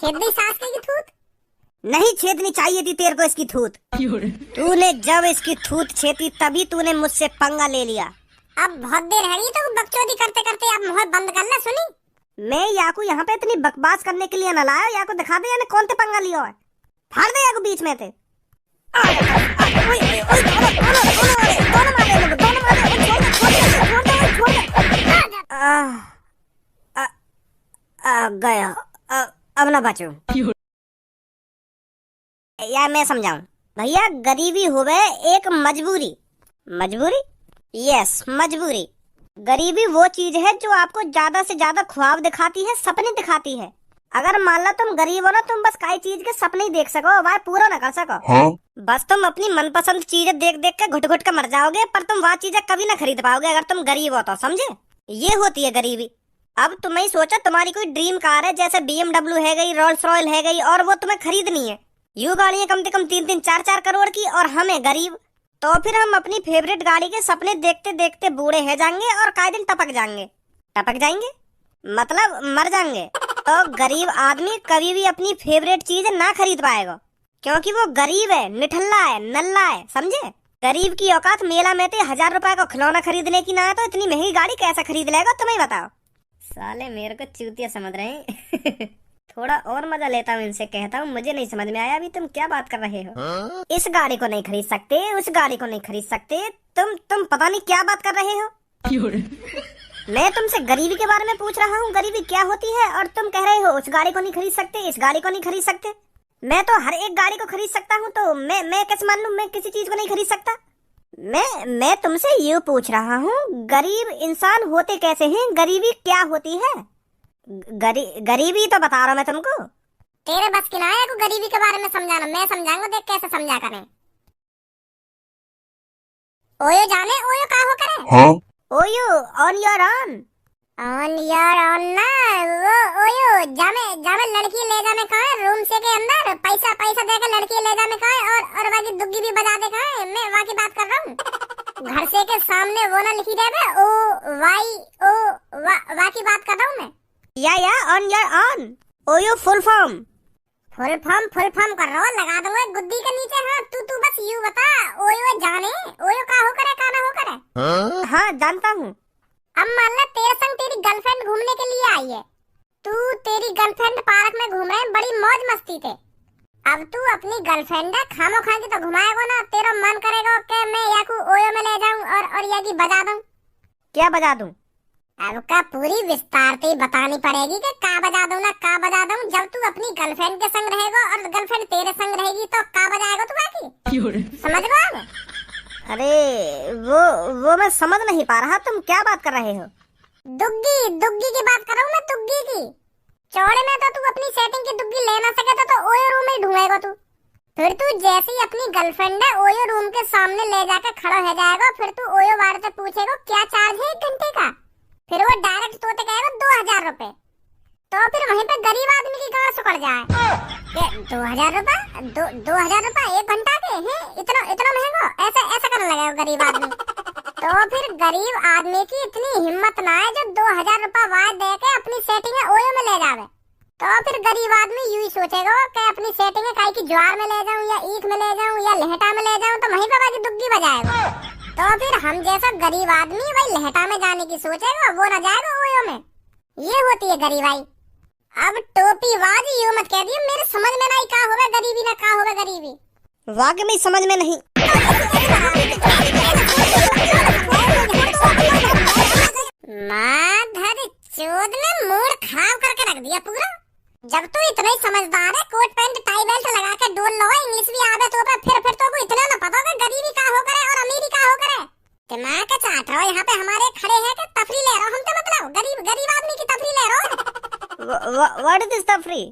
छेद दी सास की थूत? नहीं छेदनी चाहिए थी तेरे को इसकी थूत। तूने जब इसकी थूत छेदी तभी तूने मुझसे पंगा ले लिया। अब बहुत देर है तो बकचोदी करते करते अब मुंह बंद कर ले। सुनी, मैं याकू यहाँ पे इतनी बकवास करने के लिए न लाया। याकू दिखा दे यानी कौन ते पंगा लिया है। फाड़ दे याकू बीच में थे। गया अब ना बचू। यार मैं समझाऊं भैया, गरीबी होवे एक मजबूरी। मजबूरी? यस मजबूरी। गरीबी वो चीज है जो आपको ज्यादा से ज्यादा ख्वाब दिखाती है, सपने दिखाती है। अगर मान लो तुम गरीब हो ना, तुम बस काई चीज के सपने ही देख सको, वह पूरा न कर सको। हाँ? बस तुम अपनी मनपसंद चीजें देख देख के घुट घुट के मर जाओगे, पर तुम वह चीजें कभी ना खरीद पाओगे अगर तुम गरीब हो तो, समझे? ये होती है गरीबी। अब तुम्हें ही सोचा तुम्हारी कोई ड्रीम कार है, जैसे BMW है गई, रोल्स रॉयल है गई, और वो तुम्हें खरीदनी है। यूं गाड़ियां कम से कम 3-3, 4-4 करोड़ की, और हमें गरीब। तो फिर हम अपनी फेवरेट गाड़ी के सपने देखते देखते बूढ़े हो जाएंगे और काई दिन टपक जाएंगे। टपक जाएंगे मतलब मर जाएंगे। तो गरीब आदमी कभी भी अपनी फेवरेट चीज ना खरीद पाएगा, क्योंकि वो गरीब है, निठल्ला है, नल्ला है, समझे? गरीब की औकात मेला में 1000 रुपए का खिलौना खरीदने की ना है, तो इतनी महंगी गाड़ी कैसे खरीद लेगा तुम्हें बताओ। साले मेरे को चूतिया समझ रहे हैं। थोड़ा और मजा लेता हूँ इनसे, कहता हूँ मुझे नहीं समझ में आया अभी तुम क्या बात कर रहे हो। हाँ? इस गाड़ी को नहीं खरीद सकते, उस गाड़ी को नहीं खरीद सकते, तुम पता नहीं क्या बात कर रहे हो। मैं तुमसे गरीबी के बारे में पूछ रहा हूँ, गरीबी क्या होती है, और तुम कह रहे हो उस गाड़ी को नहीं खरीद सकते, इस गाड़ी को नहीं खरीद सकते। मैं तो हर एक गाड़ी को खरीद सकता हूँ, तो मैं कैसे मान लूं मैं किसी चीज को नहीं खरीद सकता। मैं तुमसे यूँ पूछ रहा हूँ, गरीब इंसान होते कैसे हैं, गरीबी क्या होती है? गरीबी तो बता रहा हूँ मैं तुमको। तेरे बस की ना है को गरीबी के बारे में समझाना, मैं समझाऊंगा, देख कैसे समझा करें। ओयो जाने ओयो का हो करे? हाँ? OYO on your on. On your on ना, वो ओयो जामे लड़की ले जाने कहा है रूम से के अंदर, पैसा देकर लड़की ले जाने कहा है, और बाकी दुग्गी भी बजा दे कहा है। मैं वहाँ की बात कर रहा हूँ। घर से के सामने वो ना लिखी जाए ओ वाई ओ वहाँ की बात कर रहा हूँ मैं। या on your on. OYO full form कर रहा हूँ, लगा दूंगा गुद्दी के नीचे। हाँ तू बस यूँ बता, ओयो जाने ओयो का हो करे का ना हो करे? हाँ जानता हूँ। अब मान ला तेरे संग तेरी गर्लफ्रेंड घूमने के लिए आई है, तू तेरी गर्लफ्रेंड पार्क में घूम रहे हैं बड़ी मौज मस्ती थे। अब तू अपनी गर्लफ्रेंड है, खामो खा की तो घुमाएगा ना, तेरा मन करेगा कि मैं याकू ओयो में ले जाऊं और याकी बजा दूं। क्या बजा दूं? अब का पूरी विस्तार से बतानी पड़ेगी कि का बजा दूं ना का बजा दूं। जब तू अपनी गर्लफ्रेंड के संग रहेगा और गर्लफ्रेंड तेरे संग रहेगी तो का बजाएगा तू बाकी? समझ गए? अरे वो मैं समझ नहीं पा रहा, तुम क्या बात कर रहे हो? दुग्गी की बात कर रहा हूँ मैं, दुग्गी की। चौड़े में तो तू अपनी सेटिंग की दुग्गी ले ना सके तो ओयो रूम में ढूंढेगा तू। फिर तू जैसे ही अपनी गर्लफ्रेंड है ओयो रूम के सामने ले जाकर खड़ा हो जाएगा, फिर तू ओयो वाले से पूछेगा क्या चार्ज है 1 घंटे का, फिर वो डायरेक्ट तोते कहेगा 2000 रुपए। तो फिर वहीं पे गरीब आदमी की गांड सुकड़ जाए। 2000 रुपए 2000 रुपए 1 घंटा के हैं, इतना महंगा? ऐसे करने लगेगा गरीब आदमी। तो फिर गरीब आदमी की इतनी हिम्मत ना है जो 2000 रुपए वाय दे के अपनी सेटिंग ओयो में ले जावे। तो फिर गरीब आदमी यूं ही सोचेगा कि अपनी सेटिंग काई की ज्वार में ले जाऊं या ईख में ले जाऊं या लहटा में ले जाऊं, तो वहीं पे बाकी दुग्गी बजाएगा। तो फिर हम जैसा गरीब आदमी वही लहटा में जाने की सोचेगा, वो न जाएगा ओयो में। ये होती है गरीबाई। अब टोपी बाजी यूं मत कह दियो, मेरे समझ में नहीं का होवे गरीबी ना का होवे गरीबी। वाकई में समझ में नहीं। माधर चोद ने मूड खराब करके रख दिया पूरा। जब तू इतना ही समझदार है, कोट पैंट टाई बेल्ट लगा के डोल लो, इंग्लिश भी आवे तो फिर तो को इतना ना पता होगा गरीबी का हो करे और अमीरी का हो करे। दिमाग का चाट रहो, यहाँ पे हमारे खड़े हैं कि तफरी ले रहो हम, तो मतलब गरीब आदमी की तफरी ले रहो। What is this तफरी?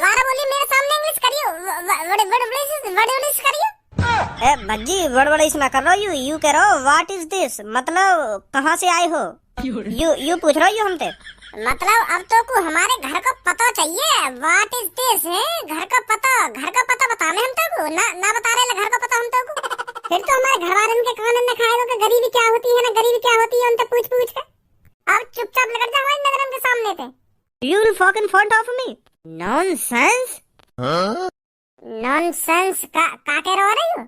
वारा बोली मेरे सामने इंग्लिश करियो, करियो। ए भज्जी बड़बड़ इसमें कर रहा हो, यू कह रहा हो व्हाट इज दिस, मतलब कहाँ से आए हो? यू पूछ रहा हो हमसे? मतलब अब तो को हमारे घर का पता चाहिए। व्हाट इज दिस है घर का पता बताने हम तो ना बता रहे घर का पता हम तो। फिर तो हमारे घर वाले के कान में खाएगा कि गरीबी क्या होती है ना गरीबी क्या होती है, उनसे पूछ के। अब चुपचाप निकल जा हमारी नजर के सामने से। You will fuck in front of me? Nonsense? Nonsense का कह रही हो?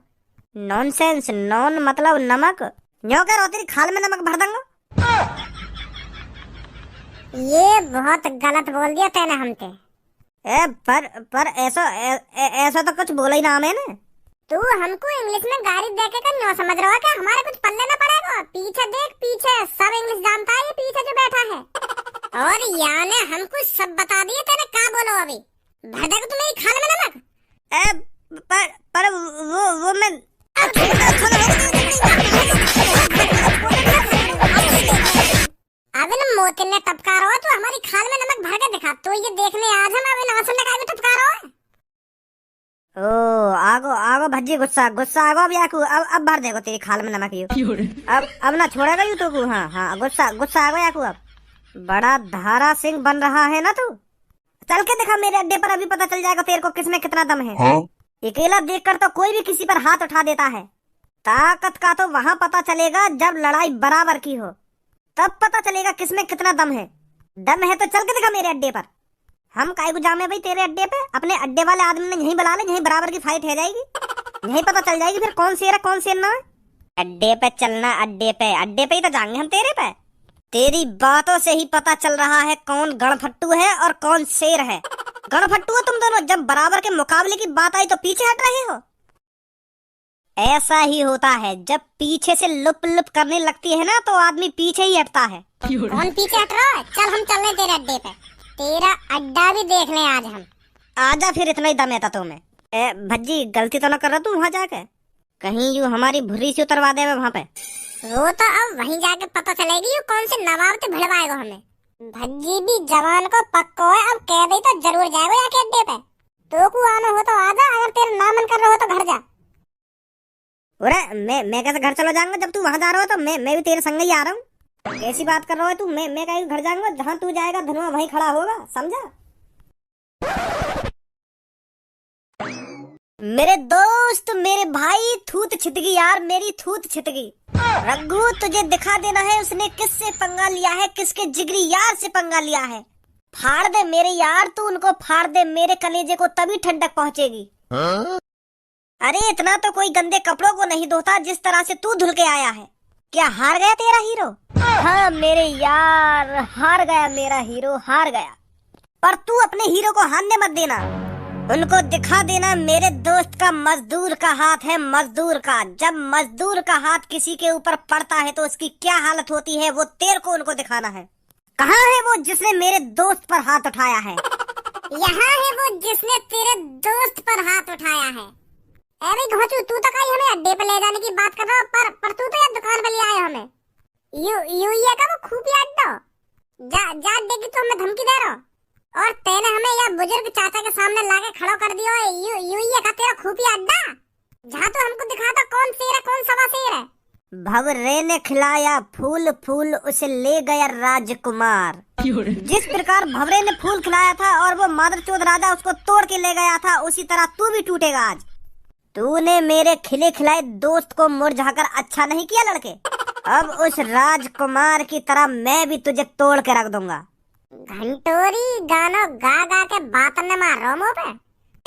नॉनसेंस, नॉन मतलब नमक। न्यो कह रहा तेरी खाल में नमक भर दूंगा। ये बहुत गलत बोल दिया तैने हमसे। पर ऐसा तो कुछ बोला ही ना मैंने। तू हमको इंग्लिश में गाली देके का न्यो समझ रहा है क्या? हमारे कुछ पल्ले ना पड़ेगा। पीछे देख, पीछे सब इंग्लिश जानता है, ये पीछे जो बैठा है। और याने हमको सब बता दिए तेने क्या बोलो अभी। भर देगा तू मेरी खाल में नमक। पर वो मैं अभी न मोती ने टपका रहा तो हमारी खाल में नमक भर के दिखा। तो ये देखने आज हम अभी ना सुनने का भी टपका रहा है। ओ आगो भज्जी गुस्सा आगो अब याकू अब भर देगो तेरी खाल में नमक यू। अब ना छोड़ेगा यू तो। हाँ गुस्सा आगो याकू। अब बड़ा धारा सिंह बन रहा है ना तू। चल के दिखा मेरे अड्डे पर, अभी पता चल जाएगा तेरे को किसमें कितना दम है। हाँ? अकेला देखकर तो कोई भी किसी पर हाथ उठा देता है। ताकत का तो वहाँ पता चलेगा जब लड़ाई बराबर की हो, तब पता चलेगा किसमें कितना दम है। दम है तो चल के दिखा मेरे अड्डे पर। हम काहे को जामे भाई तेरे अड्डे पे? अपने अड्डे वाले आदमी ने यहीं बुला ले, यहीं बराबर की फाइट है जाएगी। यहीं पता चल जाएगी फिर कौन शेर है कौन शेर ना है। अड्डे पे चलना, अड्डे पे ही तो जाएंगे हम तेरे पे। तेरी बातों से ही पता चल रहा है कौन गणफट्टू है और कौन शेर है। गणफट्टू हो तुम दोनों, जब बराबर के मुकाबले की बात आई तो पीछे हट रहे हो। ऐसा ही होता है, जब पीछे से लुप लुप करने लगती है ना तो आदमी पीछे ही हटता है। कौन पीछे हट रहा है? चल हम चल रहे तेरे अड्डे पे, तेरा अड्डा भी देख लें आज हम। आजा फिर, इतना ही दम है तो मैं। भज्जी गलती तो ना कर रहा तू वहाँ जाके? कहीं यू हमारी भुर्री से उतरवा दे वहाँ पे। वो तो अब वहीं जाके पता चलेगी कौन से नवाब से भिड़वाएगा हमें। भज्जी भी जवान को पक्को है, अब कह दे तो जरूर जाएगा जाके अड्डे पे। तो को आना हो तो आजा, अगर तेरा ना मन कर रहा हो तो घर जा। अरे मैं कैसे घर चला जाऊंगा जब तू वहाँ जा रहा हो? तो मैं भी तेरे संग ही आ रहा हूँ। कैसी बात कर रहा है तू? मैं कहीं घर जाऊंगा? जहाँ तू जाएगा धनुआ वहीं खड़ा होगा, समझा? मेरे दोस्त, मेरे भाई, थूत छितगी यार, मेरी थूत छितगी। रघु तुझे दिखा देना है उसने किससे पंगा लिया है, किसके जिगरी यार से पंगा लिया है। फाड़ दे मेरे यार, तू उनको फाड़ दे मेरे कलेजे को, तभी ठंडक पहुंचेगी। अरे इतना तो कोई गंदे कपड़ों को नहीं धोता जिस तरह से तू धुल के आया है। क्या हार गया तेरा हीरो? हाँ मेरे यार, हार गया मेरा हीरो, हार गया। पर तू अपने हीरो को हारने मत देना। उनको दिखा देना मेरे दोस्त का मजदूर का हाथ है, मजदूर का। जब मजदूर का हाथ किसी के ऊपर पड़ता है तो उसकी क्या हालत होती है, वो तेरे को उनको दिखाना है। कहाँ है वो जिसने मेरे दोस्त पर हाथ उठाया है? यहाँ है वो जिसने तेरे दोस्त पर हाथ उठाया है। अरे घोचू, तू तो कहीं हमें अड्डे पे ले जाने की बात कर रहा हो, पर तू तो यार दुकान पे ले आया हमें। यू ये का वो खुफिया अड्डा। जा देगी तो हमें धमकी दे रहा हो, और तेने हमें यह बुजुर्ग चाचा के सामने लाके खड़ा कर दिया। यू ये का तेरा खुफिया अड्डा, जहाँ तो हमको दिखाता कौन शेर है कौन सवा शेर है। भंवरे ने खिलाया फूल फूल, उसे ले गया राजकुमार। जिस प्रकार भंवरे ने फूल खिलाया था और वो मादरचोद राजा उसको तोड़ के ले गया था, उसी तरह तू भी टूटेगा आज। तूने मेरे खिले खिलाए दोस्त को मुरझाकर अच्छा नहीं किया लड़के। अब उस राजकुमार की तरह मैं भी तुझे तोड़ के रख दूंगा। घंटोरी गाना गा गा के बात न मार रोमो पे।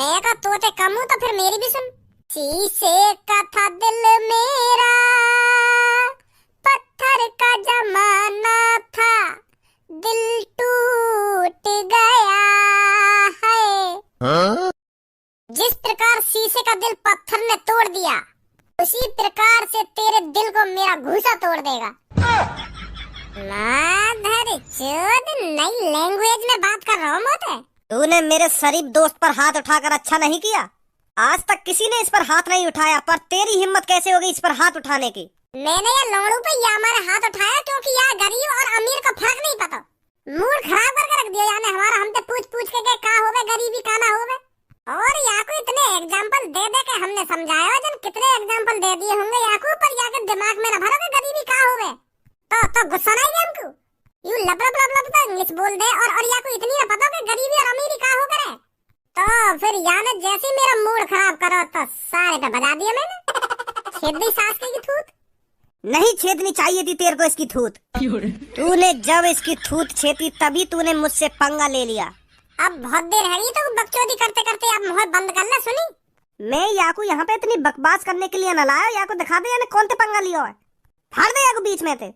एक तोते कम तो फिर मेरी भी सुन। शीशे का था दिल मेरा, पत्थर का जमाना था, दिल टूट गया है। जिस प्रकार शीशे का दिल पत्थर ने तोड़ दिया, उसी प्रकार से तेरे दिल को मेरा घूसा तोड़ देगा। नई लैंग्वेज में बात कर रहा हूँ मोते। तूने मेरे शरीफ दोस्त पर हाथ उठाकर अच्छा नहीं किया। आज तक किसी ने इस पर हाथ नहीं उठाया, पर तेरी हिम्मत कैसे होगी इस पर हाथ उठाने की? मैंने ये लोड़ू पे या हमारे हाथ उठाया क्योंकि यार गरीब और अमीर का फर्क नहीं पता। मूड खराब करके रख दिया याने हमारा। हमसे पूछ पूछ के का होवे गरीबी का ना होवे। और याकू इतने एग्जाम्पल दे दे के हमने समझाया, जन कितने एग्जाम्पल दे दिए होंगे याकू, पर याके दिमाग में न भरो कि गरीबी का होवे। तो गुस्सा नहीं है हमको। यू लब लब लब लब तो इंग्लिश बोल दे, और याकू इतनी न पता कि गरीबी और अमीरी का हो करे। तो फिर याने जैसे मेरा मूड खराब करो तो सारे पे बजा दिया मैंने। सीधी सास की थूत। नहीं छेदनी चाहिए थी तेरे को इसकी थूत। तूने जब इसकी थूत छेदी तभी तूने मुझसे पंगा ले लिया। अब बहुत देर है तो बकचोदी करते करते अब मुंह बंद कर ले। सुनी, मैं याकू यहाँ पे इतनी बकवास करने के लिए न लाया। याकू दिखा दे यानी कौन ते पंगा लिया है। फाड़ दे याकू बीच में थे।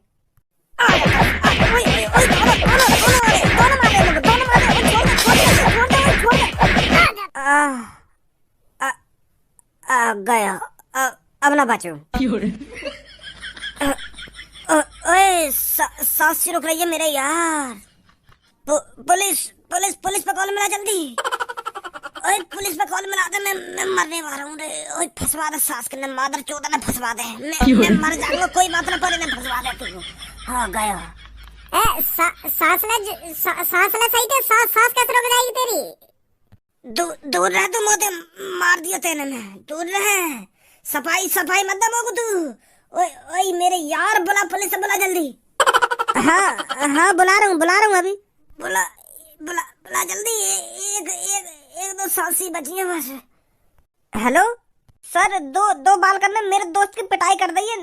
गया अब ना बचो। ओए सांस रुक रही है मेरे यार। पुलिस पुलिस पुलिस पे कॉल मिला जल्दी। ओए पुलिस पे कॉल मिला दे। मैं मरने वाला हूँ रे। ओए फंसवा दे सास के ने मादर चोदा ने फंसवा दे। मैं मर जाऊंगा कोई बात ना पड़े। मैं फंसवा दे तुझको। हाँ गया। सांस ले सही थे। सांस कैसे रुक जाएगी तेरी? दूर रह तू। मोते मार दिया तेने। मैं दूर रह। सफाई सफाई मत दे मोको तू। ओए ओए मेरे यार बुला पुलिस से बुला जल्दी। हाँ बुला रहा हूँ अभी। बुला बुला बुला जल्दी। एक दो सांसी बची है बस। हेलो सर, दो बालकन ने मेरे दोस्त की पिटाई कर दी है।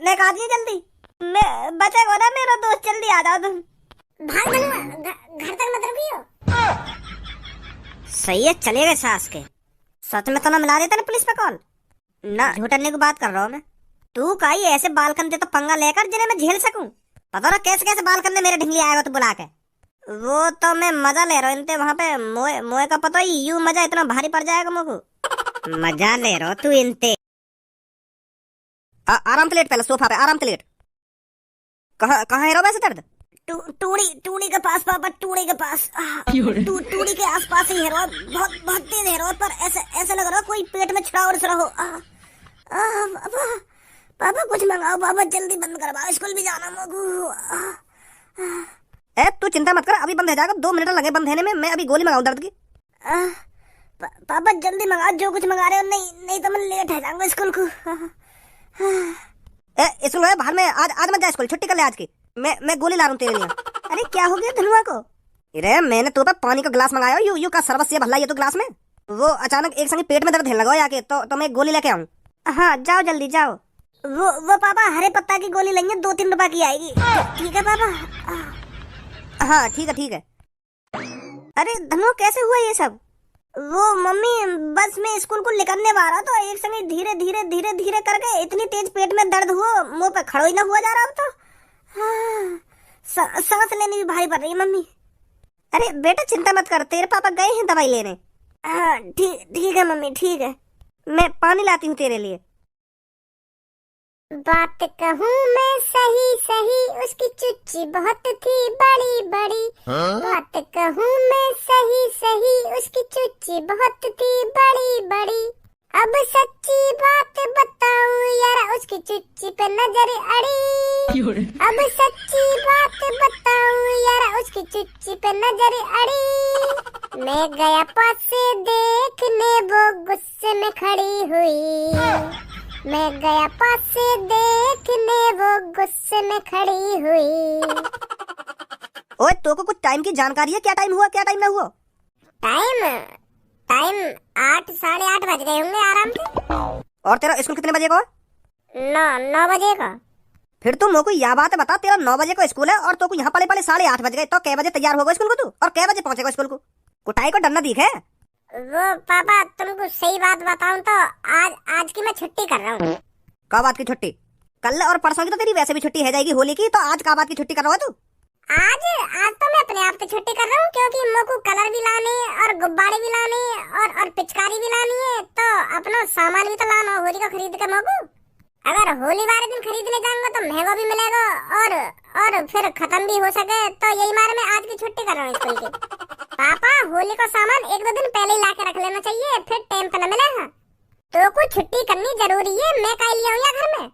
ने कहा दिए जल्दी। मैं बचेगा ना मेरा दोस्त। जल्दी आ जाओ तुम। भाग दूंगा, घर तक मत रुकियो। सही है चले गए सास के। सच में तो ना मिला देता ना पुलिस पे कॉल। ना झूठने की बात कर रहा हूँ मैं। तू काई ऐसे बालकन दे तो पंगा लेकर जिन्हें मैं झेल सकूं। पता ना कैसे कैसे बालकन ने मेरे ढिंगली आएगा तो बुला के। वो तो मैं मजा ले रहा हूँ इनते वहां पे। मोए का पता ही यूं मजा इतना भारी पड़ जाएगा मुझको। मजा ले रहा तू इनते। आराम से लेट, पहले सोफा पे आराम से लेट। कहाँ है रो वैसे दर्द? टूड़ी के पास पापा, टूड़ी के पास। टूड़ी के आसपास ही है रो। बहुत तेज है रो। पर ऐसे लग रहा कोई पेट में छिड़ा और रहो। पापा कुछ मंगाओ पापा, जल्दी बंद करवाओ, स्कूल भी जाना मगू। तू चिंता मत कर, अभी बंद हो जाएगा। 2 मिनट लगे बंद होने में। मैं अभी गोली मंगाऊं दर्द की। पापा जल्दी मंगाओ जो कुछ मंगा रहे हो। नहीं तो मैं लेट हो जाऊंगा स्कूल को। स्कूल है बाहर में। आज मत जा स्कूल, छुट्टी कर ले आज की। मैं गोली ला रहा हूँ तेरे लिए। अरे क्या हो गया धनुआ को? अरे मैंने तो पानी का गिलास मंगाया। यू का सर्वस ये भला ये तो गिलास में। वो अचानक एक संग पेट में दर्द होने लगा आके। तो मैं गोली लेके आऊँ। हाँ जाओ जल्दी जाओ। वो पापा हरे पत्ता की गोली लेंगे, 2-3 रुपए की आएगी। ठीक है पापा। हाँ ठीक है। अरे धनु कैसे हुआ ये सब? वो मम्मी बस में स्कूल को निकलने वाला तो एक समय धीरे करके इतनी तेज पेट में दर्द हुआ, मुंह पे खड़ो ही ना हुआ जा रहा। अब तो सांस लेने भी भारी पड़ रही है मम्मी। अरे बेटा चिंता मत कर, तेरे पापा गए हैं दवाई लेने। हाँ ठीक है मम्मी ठीक है। मैं पानी लाती हूँ तेरे लिए। बात कहूँ मैं सही उसकी चुच्ची बहुत थी बड़ी। बात कहूँ मैं सही उसकी चुच्ची बहुत थी बड़ी। अब सच्ची बात बताऊं यार उसकी चुच्ची पे नजर अड़ी। अब सच्ची बात बताऊं यार उसकी चुच्ची पे नजर अड़ी। मैं गया पास से देखने वो गुस्से में खड़ी हुई। मैं गया पास से देखने वो गुस्से में खड़ी हुई। ओए तो को कुछ टाइम की जानकारी है? क्या टाइम हुआ क्या टाइम ना हुआ? टाइम 8 साढ़े 8 बज गए होंगे आराम से। और तेरा स्कूल कितने बजे का है? 9 बजे का। फिर तुम मेरे को यह बात बता, तेरा 9 बजे का स्कूल है और तो को यहाँ पले 8:30 बज गए। तो कै बजे तैयार होगा स्कूल को तू? और कै बजे पहुंचेगा स्कूल को? कुटाई को डरना दिखे? वो पापा तुमको सही बात बताऊं तो आज की मैं छुट्टी कर रहा हूँ। का बात की छुट्टी? कल और परसों की तो तेरी वैसे भी छुट्टी है जाएगी होली की। तो आज का बात की छुट्टी कर रहा है तू? आज तो मैं अपने आप की छुट्टी कर रहा हूँ, क्योंकि मेरे कलर भी लाने और गुब्बारे भी लाने और पिचकारी भी लानी है। तो अपना सामान भी तो लाना होली का खरीद के मेरे। अगर होली वाले दिन खरीदने जाऊंगा तो महंगा भी मिलेगा और फिर खत्म भी हो सके। तो यही मारे मैं आज की छुट्टी कर रहा हूँ स्कूल की। पापा होली का सामान 1-2 दिन पहले ही ला के रख लेना चाहिए, फिर टाइम पे न मिलेगा। तो कुछ छुट्टी करनी जरूरी है। मैं कहीं ले आऊँ घर में?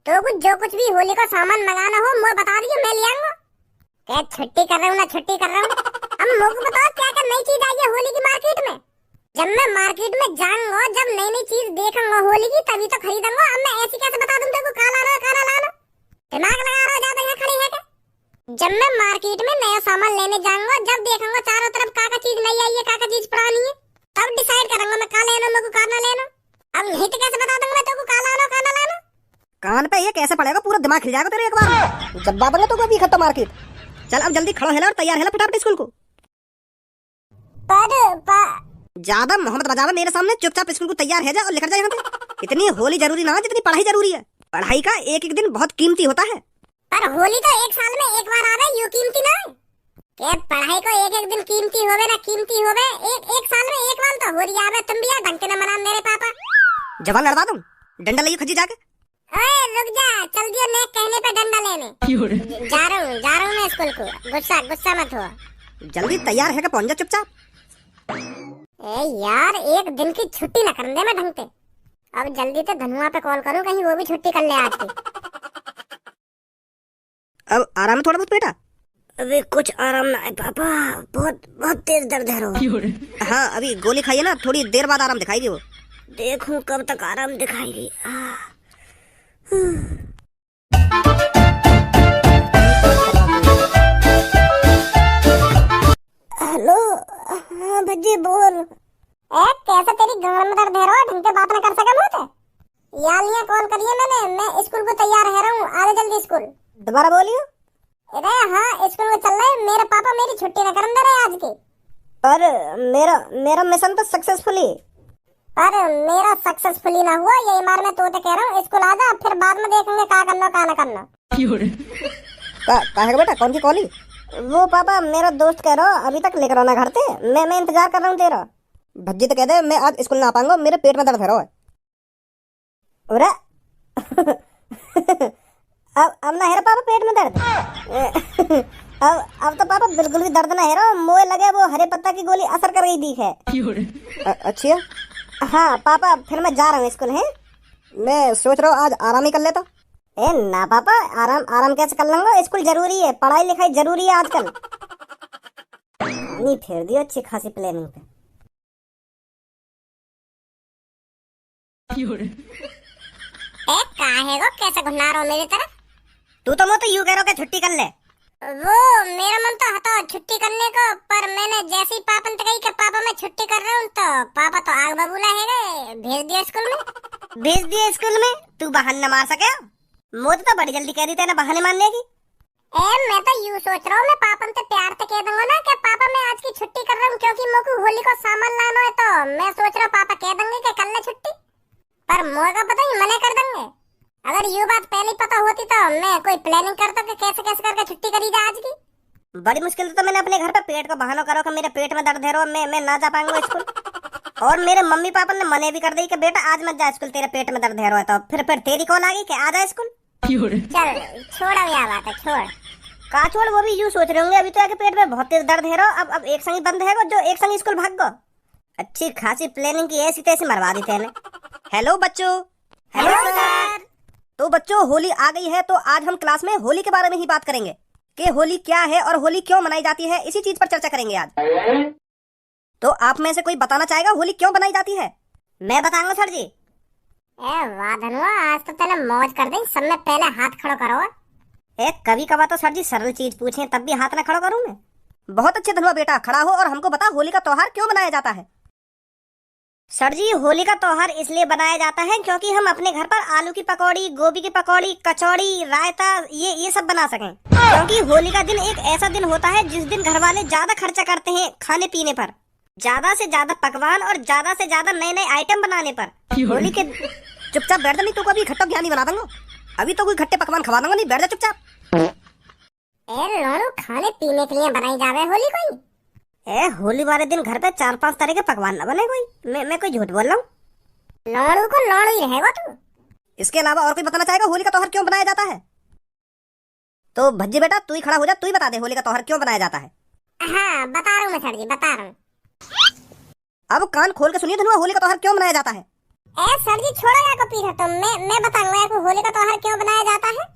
तो कुछ जो कुछ भी होली का सामान मंगाना हो मुझे बता दीजिए, मैं ले आऊंगा। क्या छुट्टी कर रहा हूँ ना छुट्टी कर रहा हूँ। अब मुझे बताओ क्या नई चीज आई है होली की मार्केट में? जब मैं मार्केट में जाऊंगा, जब नई चीज देखूंगा होली की, तभी तो खरीदूंगा। अब मैं ऐसी कैसे बता दूं तेरे को काला लाना? दिमाग लगा रहा ज्यादा यहाँ खड़ी है क्या? जब मैं मार्केट में नया सामान लेने जाऊंगा, जब देखूंगा चारों तरफ का चीज नई आई है का चीज पुरानी है, तब डिसाइड करूंगा मैं का लेना मेरे को का ना लेना। अब नहीं तो कैसे बता दूंगा मैं तेरे को का लाना का ना लाना? कान पे ये कैसे पड़ेगा, पूरा दिमाग खिल जाएगा तेरे एक बार। जब बाबा तो अभी खत्म मार्केट। चल अब जल्दी खड़ा है और तैयार है फटाफट स्कूल को। ज्यादा मोहम्मद बजावा मेरे सामने, चुपचाप स्कूल को तैयार है जा और लेकर जा यहाँ से। इतनी होली जरूरी ना है जितनी पढ़ाई जरूरी है। पढ़ाई का एक एक दिन बहुत कीमती होता है। पर होली तो एक साल में एक बार आवे, यूं कीमती ना है के पढ़ाई को एक एक दिन कीमती होवे ना कीमती होवे। एक साल में एक बार तो होली आवे, तुम भी ढंग से न मना मेरे पापा। जवान लड़वा दूं, डंडा ले खजी जाके। ओए रुक जा, चल दियो ने कहने पे डंडा लेने। जा रहा हूँ मैं स्कूल को, गुस्सा मत हो। जल्दी तैयार है कि पहुंच जा चुपचाप। ए यार, एक दिन की छुट्टी न कर दे मैं ढंग से। अब जल्दी से धनुआ पे कॉल करूं, कहीं वो भी छुट्टी कर ले आज की। अब आराम है थोड़ा बहुत बेटा। अभी कुछ आराम ना है पापा, बहुत तेज दर्द है रो। हाँ अभी गोली खाइए ना, थोड़ी देर बाद आराम दिखाई दी वो। देखूं कब तक आराम दिखाएगी। हेलो, हाँ भज्जी बोल। कैसे तेरी गांड में दर्द है रो, ढंग से बात न कर सका मुझे। यार लिया कॉल करिए मैंने, मैं स्कूल को तैयार है रहा हूँ, आ जल्दी स्कूल। दोबारा बोलिए। अरे हाँ, स्कूल को चल रहे, मेरे पापा मेरी छुट्टी न करन दे रहे आज की। पर मेरा मिशन तो सक्सेसफुली। पर मेरा सक्सेसफुली ना हुआ, यही मार मैं तो कह रहा हूँ स्कूल आ जा, फिर बाद में देखेंगे क्या करना क्या ना करना। काहे का बेटा, कौन सी कॉली? वो पापा मेरा दोस्त कह रहा अभी तक लेकर आना घर से, मैं इंतजार कर रहा हूँ तेरा। भज्जी तो कह दे मैं आज स्कूल ना आ पाऊंगा, मेरे पेट में दर्द है। अब ना है पापा पेट में दर्द। अब तो पापा बिल्कुल भी दर्द ना है रहा, मोए लगे वो हरे पत्ता की गोली असर कर गई दिख है। अच्छा हाँ पापा, फिर मैं जा रहा हूँ स्कूल है। मैं सोच रहा हूँ आज आराम ही कर लेता। ए ना पापा, आराम कैसे कर लूंगा, स्कूल जरूरी है, पढ़ाई लिखाई जरूरी है आजकल। नहीं फेर दियो अच्छी खासी प्लानिंग पे। काहे को कैसे घुमा रहा हो मेरी तरफ? तू तो मुझे यूं कह रहा छुट्टी कर ले। वो मेरा मन तो हता छुट्टी करने को, पर मैंने जैसे ही पापा ने कही कि पापा मैं छुट्टी कर रहा हूँ, तो पापा तो आग बबूला है गए, भेज दिया स्कूल में। भेज दिया स्कूल में? तू बहाना मार सके? मुझे तो बड़ी जल्दी कह दी तेरे बहाने मारने की। मैं तो यूं सोच रहा हूँ, मैं पापा से प्यार से कह दूंगा ना कि पापा मैं आज की छुट्टी कर रहा हूँ, क्योंकि मुझे होली को सामान लाना है। तो मैं सोच रहा हूँ पापा कह देंगे कि कर ले छुट्टी, पर मुझे का पता ही मना कर देंगे। अगर ये बात पहले पता होती तो मैं कोई प्लानिंग करता कि कैसे कैसे करके छुट्टी करी जाए आज की। बड़ी मुश्किल से तो मैंने अपने घर पे पेट को बहाना करो कि मेरे पेट में दर्द है, मैं ना जा पाऊंगा स्कूल। और मेरे मम्मी पापा ने मने भी कर दी कि बेटा आज मत जा स्कूल, तेरे पेट में दर्द है। तो फिर तेरी कॉल आ गई कि आ जा स्कूल। चल छोड़, अब यह बात है छोड़। का छोड़, वो भी यूं सोच रहे होंगे अभी तो आके पेट में बहुत तेज दर्द है। अब एक संग बंद है जो एक संग स्कूल भाग गो। अच्छी खासी प्लानिंग की ऐसी तैसी मरवा दी तेने। हेलो बच्चों। Hello sir. तो बच्चों होली आ गई है, तो आज हम क्लास में होली के बारे में ही बात करेंगे कि होली क्या है और होली क्यों मनाई जाती है, इसी चीज पर चर्चा करेंगे आज। तो आप में से कोई बताना चाहेगा होली क्यों बनाई जाती है? मैं बताऊंगा सर जी। वाह धनुआ, आज तो तेने मौज कर दी, सब में पहले हाथ खड़ो करो। कभी कभार तो सर जी सरल चीज पूछे तब भी हाथ ना खड़ा करूं मैं। बहुत अच्छे धनुआ बेटा, खड़ा हो और हमको बता होली का त्योहार क्यों मनाया जाता है। सर जी होली का त्योहार इसलिए बनाया जाता है क्योंकि हम अपने घर पर आलू की पकौड़ी, गोभी की पकौड़ी, कचौड़ी, रायता ये सब बना सकें। क्योंकि होली का दिन एक ऐसा दिन होता है जिस दिन घर वाले ज्यादा खर्चा करते हैं खाने पीने पर, ज्यादा से ज्यादा पकवान और ज्यादा से ज्यादा नए नए आइटम बनाने पर। होली के चुपचाप बैठ जा, नहीं तो कभी खट्टा ज्ञानी बना दूंगा। अभी तो कोई खट्टे पकवान खवा दूंगा, नहीं बैठ जा चुपचाप। लोनू खाने पीने के लिए बनाई जावे होली कोई? होली वाले दिन घर पे 4-5 तरह के पकवान न बने कोई। मैं कोई झूठ बोल रहा हूँ? लोनू को लोनू ही रहेगा तू। इसके अलावा और कोई बताना चाहेगा होली का त्योहार क्यों बनाया जाता है? तो भज्जी बेटा तू ही खड़ा हो जा, तू ही बता दे होली का त्योहार क्यों बनाया जाता है। हाँ बता रहा हूँ मैं सर जी, बता रहा हूँ। अब कान खोल के सुनिए धनुआ, होली का त्योहार क्यों बनाया जाता है। सर जी छोड़ो या को पीछे, तो मैं बताऊंगा आपको होली का त्योहार क्यों बनाया जाता है।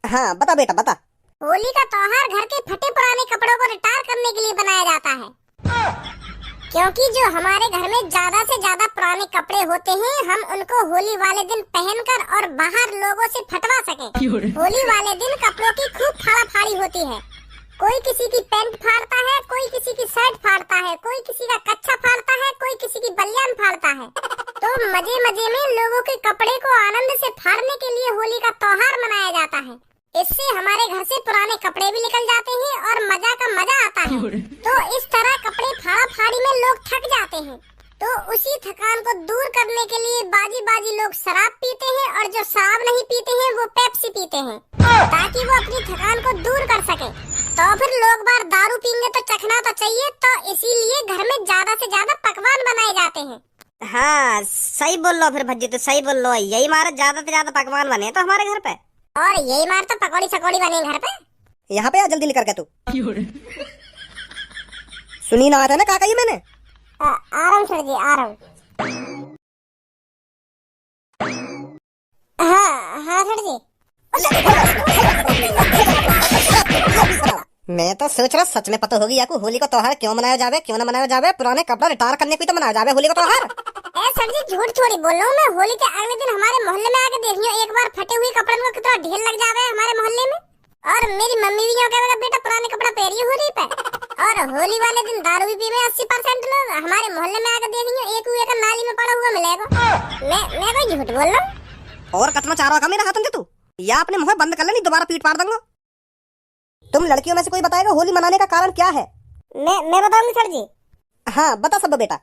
हाँ बता बेटा बता। होली का त्योहार घर के फटे पुराने कपड़ों को रिटायर करने के लिए बनाया जाता है, क्योंकि जो हमारे घर में ज्यादा से ज्यादा पुराने कपड़े होते हैं हम उनको होली वाले दिन पहनकर और बाहर लोगों से फटवा सकें। होली वाले दिन कपड़ों की खूब फाड़ा फाड़ी होती है, कोई किसी की पैंट फाड़ता है, कोई किसी की शर्ट फाड़ता है, कोई किसी का कच्छा फाड़ता है, कोई किसी की बनियान फाड़ता है। तो मजे मजे में लोगों के कपड़े को आनंद से फाड़ने के लिए होली का त्योहार मनाया जाता है। इससे हमारे घर से पुराने कपड़े भी निकल जाते हैं और मजा का मजा आता है। तो इस तरह कपड़े फाड़ा फाड़ी में लोग थक जाते हैं, तो उसी थकान को दूर करने के लिए बाजी बाजी लोग शराब पीते हैं, और जो शराब नहीं पीते हैं वो पेप्सी पीते हैं, ताकि वो अपनी थकान को दूर कर सके। तो फिर लोग बार दारू पीएंगे तो चखना तो चाहिए, तो इसीलिए घर में ज्यादा से ज्यादा पकवान बनाए जाते हैं। हाँ सही बोल लो फिर भज्जी, तो सही बोल लो। यही मारे ज्यादा से ज्यादा पकवान बने तो हमारे घर पे, और यही मार तो पकौड़ी सकौड़ी बने घर पे। यहाँ पे आ जल्दी लेकर के तू। सुनी ना आता ना क्या कही मैंने? आ रहा हूँ सर जी, आ रहा हूँ। हाँ सर जी। मैं तो सोच रहा सच में पता होगी आपको होली का त्योहार क्यों मनाया जावे, क्यों ना मनाया जावे। पुराने कपड़ा रिटायर करने को तो मनाया जावे होली का त्योहार। सर जी झूठ थोड़ी बोल रहा हूँ मैं। होली के अगले दिन हमारे मोहल्ले में आके देखियो, एक बार फटे हुए कपड़े को कितना ढेर लग जावे हमारे मोहल्ले में। और मेरी मम्मी भी यूँ कहेगा बेटा पुराने कपड़ा पहनिए होली पे। और होली वाले दिन दारू भी पीवे 80% लोग। हमारे मोहल्ले में आकर देखियो, एक हुए का नाली में पड़ा हुआ मिलेगा। मैं कोई झूठ बोल रहा हूँ? और कतना चाह रहा का मेरा हाथ में तू, या अपने मुंह बंद कर ले, नहीं दोबारा पीट पाड़ दूंगा। तुम लड़कियों में से कोई बताएगा होली मनाने का कारण क्या है? मैं बताऊंगी सर जी। हाँ बता सब्बू बेटा।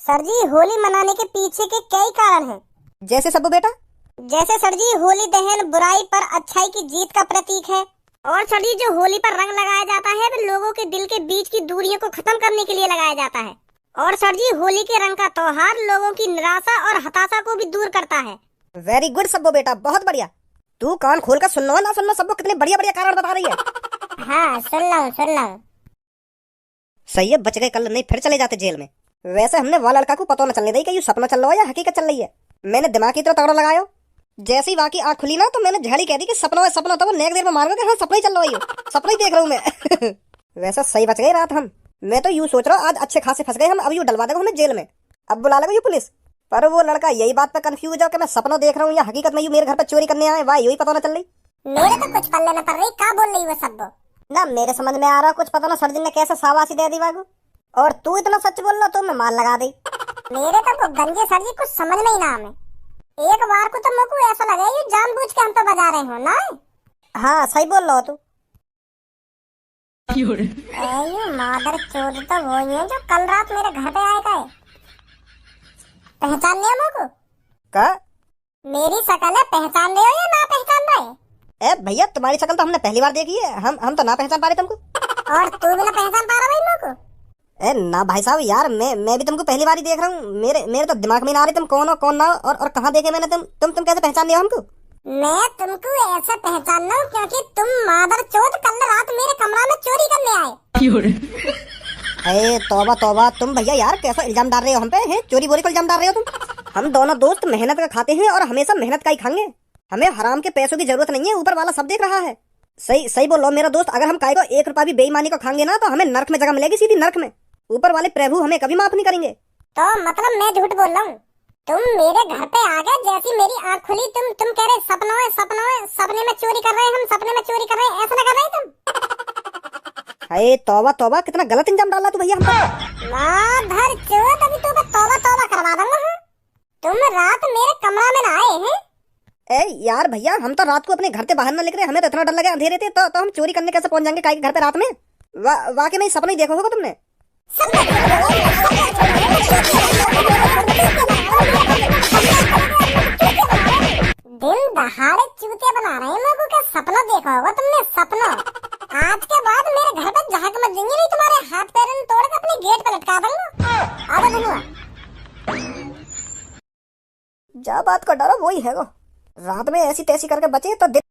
सर जी होली मनाने के पीछे के कई कारण हैं। जैसे सब्बू बेटा? जैसे सर जी होली दहन बुराई पर अच्छाई की जीत का प्रतीक है। और सर जी जो होली पर रंग लगाया जाता है वो लोगों के दिल के बीच की दूरियों को खत्म करने के लिए लगाया जाता है। और सर जी होली के रंग का त्योहार लोगों की निराशा और हताशा को भी दूर करता है। वेरी गुड सब्बू बेटा, बहुत बढ़िया। तू कान खोल कर सुन लो ना सुन लो, सब्बू कितने बढ़िया बढ़िया कारण बता रही है। हाँ सुन लो। सही है, बच गए, कल नहीं फिर चले जाते जेल में। वैसे हमने वो लड़का को पता न चलने दी कि ये सपना चल रहा है या हकीकत चल रही है। मैंने दिमाग की तरह तगड़ा लगायो, जैसे ही बाकी आँख खुली ना तो मैंने झड़ी कह दी कि सपना है सपना, तो वो नेक देर में मार गया। हाँ सपना ही चल रहा है, सपना ही देख रहा हूँ मैं। वैसे सही बच गई रात हम। मैं तो यूँ सोच रहा हूँ आज अच्छे खासे फंस गए हम, अब यूँ डलवा देगा हमें जेल में, अब बुला लेगा यूँ पुलिस। पर वो लड़का यही बात पे कंफ्यूज हो कि मैं सपना देख रहा हूँ या हकीकत में यूँ मेरे घर पे चोरी करने आए, वाह यही पता न चल रही। मेरे तो कुछ पल्ले न पड़ रही, क्या बोल रही वो सब ना मेरे समझ में आ रहा कुछ पता ना सर जी ने कैसे शाबाशी दे दी वागू, और तू इतना सच बोल रहा तो मैं मार लगा दी। मेरे तो गंजे सर जी कुछ समझ में ही ना हमें। एक बार को तो मुझको ऐसा लगा ये जानबूझ के हम पे बजा रहे हो ना। हाँ सही बोल रहा हो तू। मादर चोद तो वो ही है जो कल रात मेरे घर पे आए थे। पहचान लिया मुझको? का? मेरी शकल है, पहचान रहे हो या ना पहचान रहे? ए भैया तुम्हारी शक्ल तो हमने पहली बार देखी है, हम तो ना पहचान पा रहे तुमको। और तू भी ना पहचान पा रहा भाई मुझको? ए ना भाई साहब यार, मैं भी तुमको पहली बार ही देख रहा हूँ। मेरे तो दिमाग में ना आ रही तुम कौन हो कौन ना हो, और कहाँ देखे मैंने तुम कैसे पहचान लिया हमको? मैं तुमको ऐसा पहचानना हूँ क्योंकि तुम मादर चोद कल रात मेरे कमरा में चोरी करने आए। अरे तौबा तौबा, तुम भैया यार कैसा इल्जाम डाल रहे हो हम पे? हैं चोरी बोरी को इल्जाम डाल रहे हो तुम? हम दोनों दोस्त मेहनत का खाते हैं और हमेशा मेहनत का ही खाएंगे। हमें हराम के पैसों की जरूरत नहीं है, ऊपर वाला सब देख रहा है। सही बोलो मेरा दोस्त, अगर हम काय को 1 रुपया भी बेईमानी को खाएंगे ना तो हमें नर्क में जगह मिलेगी, सीधी नर्क में। ऊपर वाले प्रभु हमें कभी माफ नहीं करेंगे। तो मतलब मैं झूठ बोल रहा हूँ? तुम मेरे घर पे आ गए, जैसी मेरी आँख खुली तुम कह रहे सपनों है, सपने में चोरी कर रहे हैं, हम सपने में चोरी कर रहे हैं, ऐसा ना कर रहे तुम? अरे तौबा तौबा, कितना गलत इंजाम डाला तू भैया हम पर। माधर चोद, अभी तो तौबा करवा दूंगा। तुम रात मेरे कमरा में ना आए हैं? ए यार भैया, हम तो रात को अपने घर से बाहर ना निकले, हमें तो इतना डर लगे अंधेरे थे, तो हम चोरी करने कैसे पहुंच जाएंगे काय के घर पे रात में? वाकई में सपना ही देखा होगा तुमने। दिन दहाड़े चूतिया बना रहे हैं लोगों का। सपना देखा होगा तुमने, सपना। आज के बाद मेरे घर पे झांक मत देंगे, नहीं तुम्हारे हाथ पैर तोड़ के अपने गेट पे लटका दूंगा। आधा धनुआ जा बात का डरा वही है वो। रात में ऐसी तैसी करके बचे तो दिन